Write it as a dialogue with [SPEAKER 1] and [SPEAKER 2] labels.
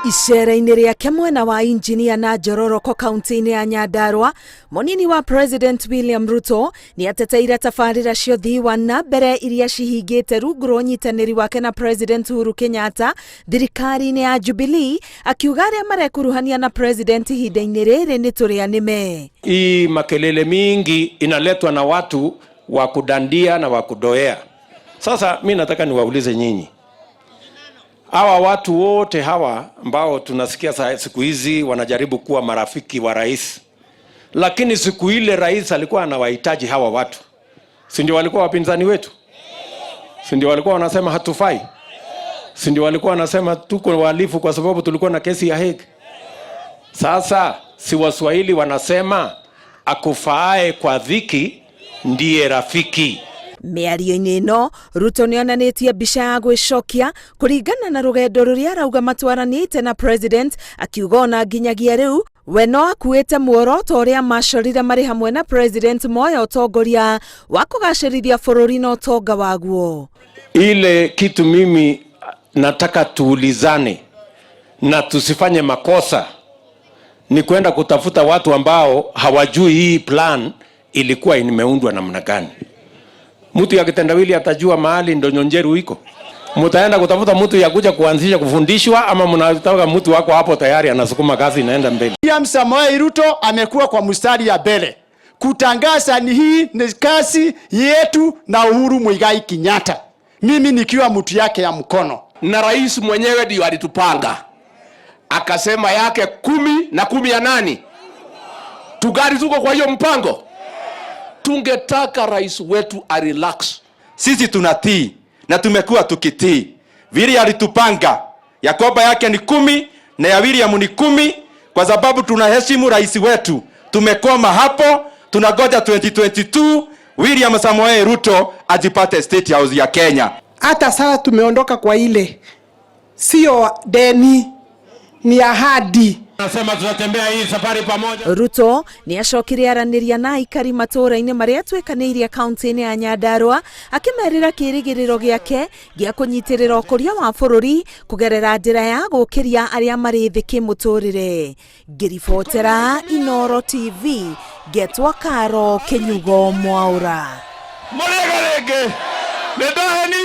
[SPEAKER 1] Icera-inĩ rĩake mwena wa injinia na Njororoko kaunti-inĩ ya Nyandarua, munini wa President William Ruto ni ateteire tabarĩra cia ũthii wa na mbere iria cihingĩte rungu rwa ũnyitanĩri wake na President Uhuru Kenyatta thirikari-inĩ ya Jubilee, akiuga arĩa marekuruhania na President ihinda-inĩ rĩrĩ nĩ tũrĩa nĩme.
[SPEAKER 2] Hii makelele mingi inaletwa na watu wa kudandia na wa kudoea. Sasa mimi nataka niwaulize nyinyi, hawa watu wote hawa ambao tunasikia siku hizi wanajaribu kuwa marafiki wa rais, lakini siku ile rais alikuwa anawahitaji hawa watu, si ndio walikuwa wapinzani wetu? Si ndio walikuwa wanasema hatufai? Si ndio walikuwa wanasema tuko wahalifu kwa sababu tulikuwa na kesi ya Hague? Sasa si Waswahili wanasema akufaae kwa dhiki ndiye rafiki.
[SPEAKER 1] Mĩario-inĩ ĩno, Ruto nĩonanĩtie mbica ya gwĩcokia kũringana na rũgendo rũrĩa arauga matwaranĩte na President, akiuga ona nginyagia rĩu we no akuĩte muoroto ũrĩa macorire marĩ hamwe na President moya ũtongoria wa kũgacĩrithia bũrũri na ũtonga waguo.
[SPEAKER 2] Ile kitu mimi nataka tuulizane na tusifanye makosa ni kwenda kutafuta watu ambao hawajui hii plan ilikuwa imeundwa namna gani. Mtu ya kitendawili atajua mahali ndo Nyonjeru iko? Mtaenda kutafuta mtu ya kuja kuanzisha kufundishwa, ama mnataka mtu wako hapo tayari anasukuma kazi inaenda mbele?
[SPEAKER 3] William Ruto amekuwa kwa mstari ya mbele kutangaza ni hii ni kazi yetu na Uhuru Muigai Kenyatta, mimi nikiwa mtu yake ya mkono.
[SPEAKER 4] Na rais mwenyewe ndio alitupanga akasema yake 10 na 10 ya nani tugari tuko kwa hiyo mpango. Tungetaka rais wetu relax.
[SPEAKER 5] Sisi tunatii na tumekuwa tukitii. Vile alitupanga Yakoba yake ni 10 na ya William ni 10, kwa sababu tunaheshimu rais wetu. Tumekoma hapo, tunagoja 2022 William Samoei Ruto ajipate State House ya Kenya.
[SPEAKER 6] Hata sasa tumeondoka kwa ile, sio deni, ni ahadi.
[SPEAKER 2] Nasema tutatembea hii safari pamoja.
[SPEAKER 1] Ruto ni acokire aranĩria na aikari matũra-inĩ marĩa twĩkanĩirie kaunti-inĩ ya Nyandarua, akĩmerĩra kĩrĩgĩrĩro gĩake gĩa kũnyitĩrĩra ũkũria wa bũrũri kũgerera njĩra ya gũkĩria arĩa marĩ thĩ kĩmũtũrĩre. Ngĩribotera Inooro TV, Getwa Karo Kenyugo Mwaura.
[SPEAKER 4] Mũrega rĩngĩ nĩ ndaheni